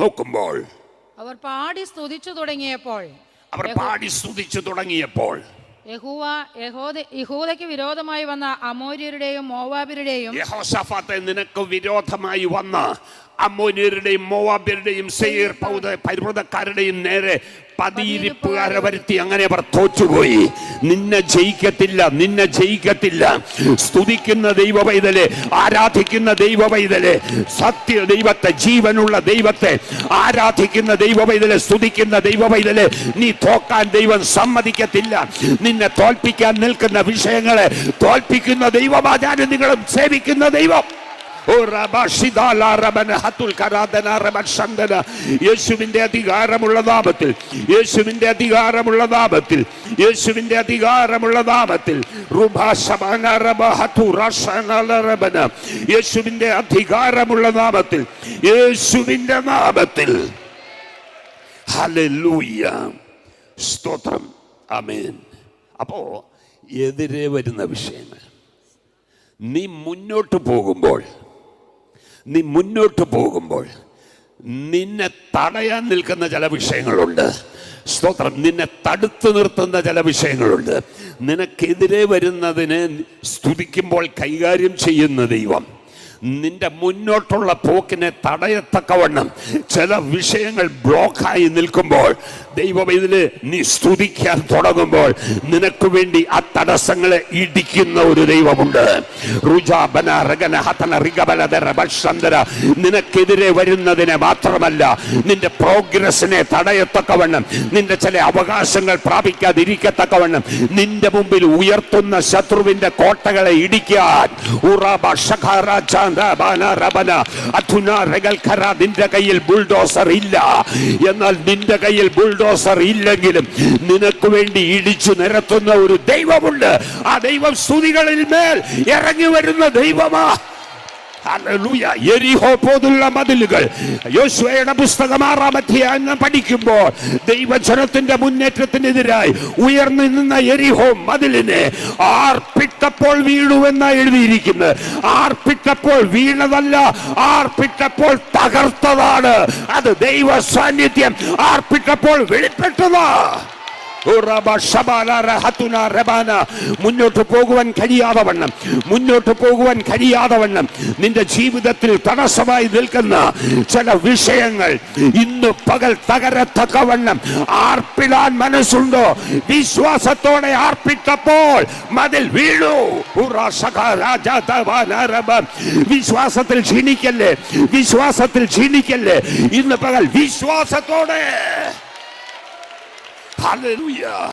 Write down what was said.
നോക്കുമ്പോൾ അവർ പാടി സ്തുതിച്ചു തുടങ്ങിയപ്പോൾ യഹൂദയ്ക്ക് വിരോധമായി വന്ന അമോര്യരുടെയും മോവാബ്യരുടെയും യഹോശാഫാത്തെ നിനക്ക് വിരോധമായി വന്ന അമ്മോന്യരുടെയും മോവാബ്യരുടെയും സെയീർ പർവ്വതക്കാരുടെയും നേരെ പതിയിരിപ്പുകാരെ വരുത്തി. അങ്ങനെ അവർ തോറ്റുപോയി. നിന്നെ ജയിക്കത്തില്ല. സ്തുതിക്കുന്ന ദൈവ പൈതലെ, ആരാധിക്കുന്ന ദൈവ പൈതലെ, സത്യ ദൈവത്തെ, ജീവനുള്ള ദൈവത്തെ ആരാധിക്കുന്ന ദൈവ പൈതലെ, സ്തുതിക്കുന്ന ദൈവ പൈതലെ, നീ തോക്കാൻ ദൈവം സമ്മതിക്കത്തില്ല. നിന്നെ തോൽപ്പിക്കാൻ നിൽക്കുന്ന വിഷയങ്ങളെ തോൽപ്പിക്കുന്ന ദൈവമാചാരം നിങ്ങളും സേവിക്കുന്ന ദൈവം. യേശുവിന്റെ അധികാരമുള്ള നാമത്തിൽ, യേശുവിന്റെ അധികാരമുള്ള നാമത്തിൽ, യേശുവിന്റെ അധികാരമുള്ള നാമത്തിൽ, യേശുവിന്റെ അധികാരമുള്ള നാമത്തിൽ, യേശുവിന്റെ നാമത്തിൽ. ഹല്ലേലൂയ, സ്തോത്രം, ആമേൻ. അപ്പോ എതിരെ വരുന്ന വിഷയങ്ങൾ, നീ മുന്നോട്ട് പോകുമ്പോൾ നിന്നെ തടയാൻ നിൽക്കുന്ന ചില വിഷയങ്ങളുണ്ട്. സ്തോത്രം. നിന്നെ തടുത്തു നിർത്തുന്ന ചില വിഷയങ്ങളുണ്ട്. നിനക്കെതിരെ വരുന്നതിനെ സ്തുതിക്കുമ്പോൾ കൈകാര്യം ചെയ്യുന്ന ദൈവം നിന്റെ മുന്നോട്ടുള്ള പോക്കിനെ തടയത്തക്കവണ്ണം ചില വിഷയങ്ങൾ ബ്ലോക്കായി നിൽക്കുമ്പോൾ, ദൈവം ഇതില് നീ സ്തുതിക്കാൻ തുടങ്ങുമ്പോൾ നിനക്ക് വേണ്ടി ആ തടസ്സങ്ങളെ ഇടിക്കുന്ന ഒരു ദൈവമുണ്ട്. നിനക്കെതിരെ വരുന്നതിനെ മാത്രമല്ല, നിന്റെ പ്രോഗ്രസിനെ തടയത്തക്കവണ്ണം, നിന്റെ ചില അവകാശങ്ങൾ പ്രാപിക്കാതിരിക്കത്തക്കവണ്ണം നിന്റെ മുമ്പിൽ ഉയർത്തുന്ന ശത്രുവിന്റെ കോട്ടകളെ ഇടിക്കാൻ നിന്റെ കയ്യിൽ ബുൾഡോസർ ഇല്ല. എന്നാൽ നിന്റെ കയ്യിൽ ബുൾഡോസർ ഇല്ലെങ്കിലും നിനക്ക് വേണ്ടി ഇടിച്ചു നിരത്തുന്ന ഒരു ദൈവമുണ്ട്. ആ ദൈവം സ്തുതികളിൽ മേൽ ഇറങ്ങി വരുന്ന ദൈവമാ. ഹല്ലേലൂയ. യെരിഹോ പോലുള്ള മതിലുകൾ യോശുവയുടെ പുസ്തകം 6-ാം അധ്യായം പഠിക്കുമ്പോൾ ദൈവജനത്തിന്റെ മുന്നേറ്റത്തിനെതിരായി ഉയർന്നു നിന്ന യെരിഹോ മതിലിനെ ആർപ്പിട്ടപ്പോൾ വീണുവെന്ന എഴുതിയിരിക്കുന്നത്. ആർപ്പിട്ടപ്പോൾ വീണതല്ല, ആർപ്പിട്ടപ്പോൾ തകർത്തതാണ്. അത് ദൈവ സാന്നിധ്യം ആർപ്പിട്ടപ്പോൾ വെളിപ്പെട്ടതാ. മുന്നോട്ട് പോകുവാൻ കഴിയാതെ വണ്ണം നിന്റെ ജീവിതത്തിൽ തടസ്സമായി നിൽക്കുന്ന ചില വിഷയങ്ങൾ ഇന്ന് പകൽ തകരത്തക്കവണ്ണം ആർപ്പിടാൻ മനസ്സുണ്ടോ? വിശ്വാസത്തോടെ ആർപ്പിട്ടപ്പോൾ മതിൽ വീണു. വിശ്വാസത്തിൽ ക്ഷീണിക്കല്ലേ. ഇന്ന് പകൽ വിശ്വാസത്തോടെ. Hallelujah.